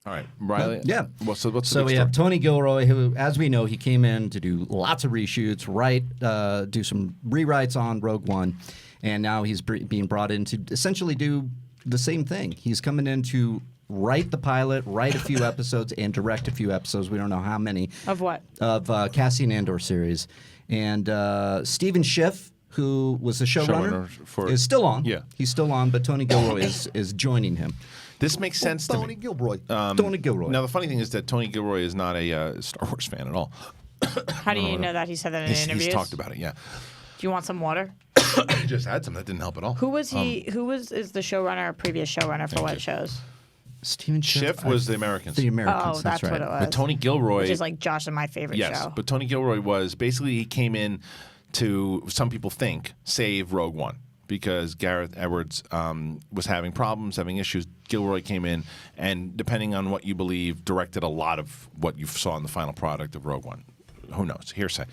All right, Riley. Yeah. What's the So big we story? have Tony Gilroy, who, as we know, he came in to do lots of reshoots, do some rewrites on Rogue One, and now he's being brought in to essentially do the same thing. He's coming in to write the pilot, write a few episodes, and direct a few episodes. We don't know how many. Of what? Of Cassian Andor series. And Stephen Schiff, who was the showrunner, is still on. Yeah. He's still on, but Tony Gilroy is joining him. This makes sense to Tony me. Gilroy. Tony Gilroy. Now, the funny thing is that Tony Gilroy is not a Star Wars fan at all. How do you know that? He said that in interviews? He's talked about it, yeah. Do you want some water? He just had some. That didn't help at all. Who was he? Is the showrunner or previous showrunner for what shows? Stephen Schiff was the Americans. The Americans, Oh, that's right. what it was. But Tony Gilroy... Which is like Josh and my favorite yes, show. but Tony Gilroy was... Basically, he came in to, some people think, save Rogue One. Because Gareth Edwards was having problems, having issues. Gilroy came in and, depending on what you believe, directed a lot of what you saw in the final product of Rogue One. Who knows? Hearsay.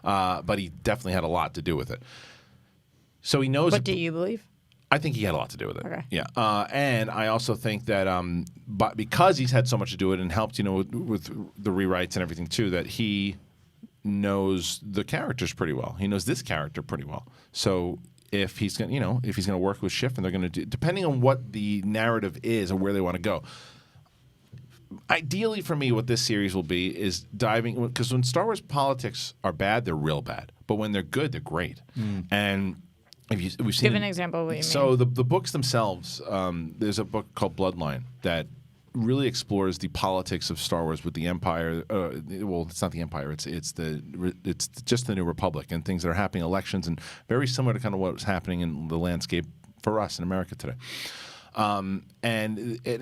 But he definitely had a lot to do with it. So he knows... What do you believe? I think he had a lot to do with it. Okay. Yeah. And I also think that but because he's had so much to do with it and helped, with the rewrites and everything too, that he knows the characters pretty well. He knows this character pretty well. So... If he's going, to work with Schiff, and they're going to do, depending on what the narrative is or where they want to go. Ideally, for me, what this series will be is diving, because when Star Wars politics are bad, they're real bad, but when they're good, they're great. And we've seen. Give an example of what you mean. So the books themselves, there's a book called Bloodline that really explores the politics of Star Wars with the Empire. Well, it's not the Empire. It's just the New Republic and things that are happening, elections, and very similar to kind of what's happening in the landscape for us in America today. And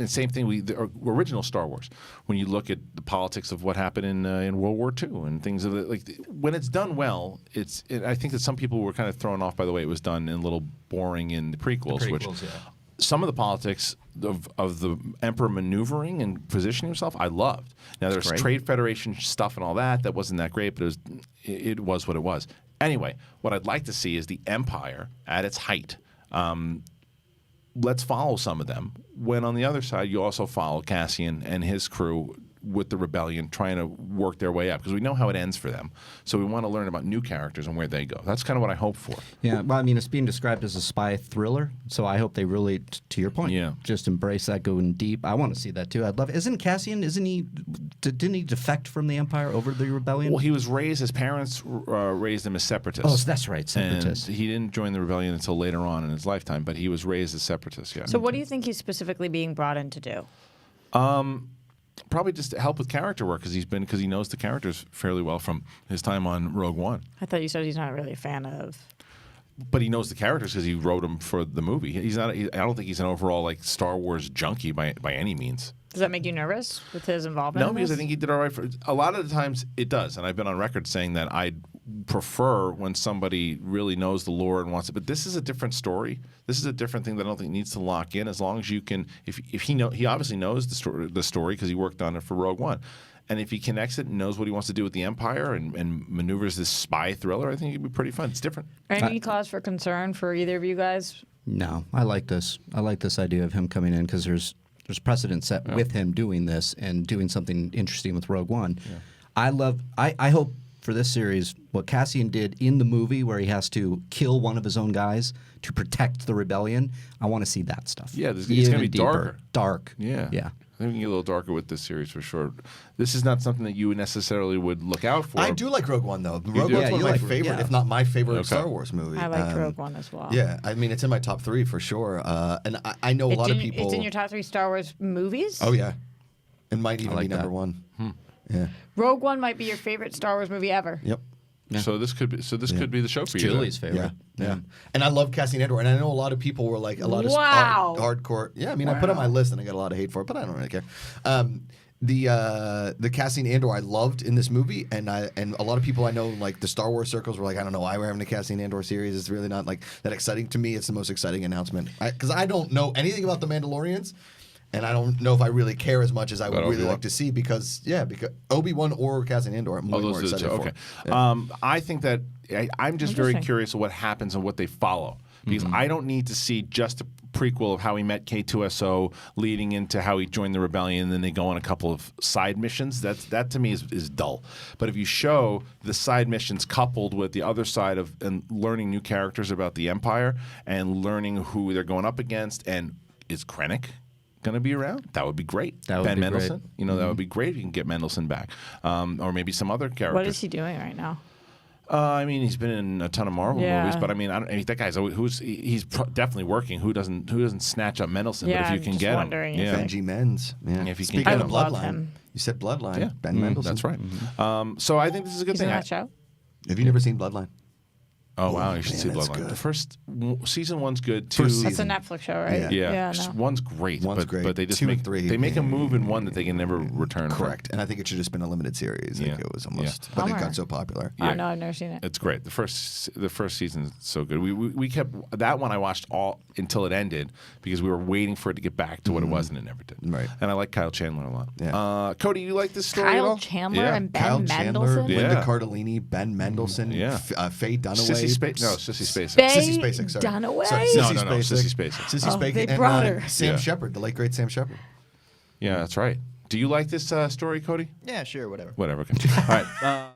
same thing, the original Star Wars. When you look at the politics of what happened in World War II and things of it, like when it's done well, I think that some people were kind of thrown off by the way it was done and a little boring in the prequels, which. Yeah. Some of the politics of the Emperor maneuvering and positioning himself, I loved. Now, there's Trade Federation stuff and all that. That wasn't that great, but it was what it was. Anyway, what I'd like to see is the Empire at its height. Let's follow some of them. When on the other side, you also follow Cassian and his crew with the rebellion trying to work their way up, because we know how it ends for them. So we want to learn about new characters and where they go. That's kind of what I hope for. Yeah, well, I mean, it's being described as a spy thriller, so I hope they really, to your point, just embrace that, going deep. I want to see that too. I'd love it. Didn't he defect from the Empire over the rebellion? Well, he was raised, his parents raised him as separatists. Oh, so that's right, separatists. And he didn't join the rebellion until later on in his lifetime, but he was raised as separatist, yeah. So what do you think he's specifically being brought in to do? Probably just to help with character work, because he knows the characters fairly well from his time on Rogue One. I thought you said he's not really a fan of. But he knows the characters because he wrote them for the movie. He's not. I don't think he's an overall Star Wars junkie by any means. Does that make you nervous with his involvement? No, because I think he did all right. A lot of the times it does, and I've been on record saying that I prefer when somebody really knows the lore and wants it. But this is a different story. This is a different thing that I don't think needs to lock in. As long as you can, if he obviously knows the story because he worked on it for Rogue One. And if he connects it and knows what he wants to do with the Empire and maneuvers this spy thriller, I think it'd be pretty fun. It's different. Any cause for concern for either of you guys? No, I like this. I like this idea of him coming in because there's precedent set with him doing this and doing something interesting with Rogue One. Yeah. I hope for this series what Cassian did in the movie where he has to kill one of his own guys to protect the rebellion. I want to see that stuff. Yeah, it's going to be darker. Dark. Yeah. Yeah. I think we can get a little darker with this series for sure. This is not something that you necessarily would look out for. I do like Rogue One, though. Rogue One's one of my favorite, if not my favorite Star Wars movie. I like Rogue One as well. Yeah, I mean, it's in my top 3 for sure. And I know a lot of people... It's in your top 3 Star Wars movies? Oh, yeah. It might even be number 1. Yeah. Rogue One might be your favorite Star Wars movie ever. Yep. Yeah. So this could be the show for you. Julie's favorite. Yeah. And I love Cassian Andor, and I know a lot of people were like a lot of hardcore. Yeah, I mean, I put it on my list and I got a lot of hate for it, but I don't really care. The Cassian Andor I loved in this movie, and a lot of people I know, like the Star Wars circles, were like, I don't know why we're having a Cassian Andor series. It's really not like that exciting to me. It's the most exciting announcement because I don't know anything about the Mandalorians. And I don't know if I really care as much as I would really like to see because Obi-Wan or Cassian Andor, I'm way more excited for. Okay. I think that I'm just very curious of what happens and what they follow because I don't need to see just prequel of how he met K2SO, leading into how he joined the rebellion, and then they go on a couple of side missions. That to me is dull. But if you show the side missions coupled with the other side of and learning new characters about the Empire and learning who they're going up against, and is Krennic going to be around? That would be great. That would Ben be Mendelsohn, great. that would be great if you can get Mendelsohn back, or maybe some other characters. What is he doing right now? I mean, he's been in a ton of Marvel Yeah. movies, but I mean, that guy's he's definitely working. Who doesn't snatch up Mendelsohn? Yeah, but if you I'm can just get wondering him, if yeah. Benji Menz. Yeah. If you can Speaking get of him. I love Bloodline, him. you said Bloodline. Yeah. Ben Mendelsohn. That's right. So I think this is a good He's thing. in that show. Have you never seen Bloodline? Oh wow, you should man, see that's Bloodline. good. The first season one's good. Two, First That's a season. Netflix show, right? Yeah. yeah, no. one's great. One's but, great. but they just 2 and make 3, they make a yeah. move in one that they can never return. from. Correct. And I think it should have just been a limited series. Like Yeah. it was almost, Yeah. but it Bummer. got so popular. Oh Yeah. no, I've never seen it. It's great. The first season is so good. We kept that one. I watched all until it ended because we were waiting for it to get back to what it was, and it never did. Right. And I like Kyle Chandler a lot. Yeah. Cody, you like this story at Kyle all? Chandler Yeah. and Ben Kyle Chandler, Mendelsohn. Yeah. Linda Cardellini, Ben Mendelsohn, Yeah. Faye Dunaway. Sissy SpaceX. Faye Sissy Spacek, sorry. Dunaway? Sorry, No, Sissy no, no, Spacek. Sissy Spacek. Sissy Oh, Spacek they and brought her. Sam Yeah. Shepard, the late great Sam Shepard. Yeah, that's right. Do you like this story, Cody? Yeah, sure, whatever. Whatever. Okay. All right.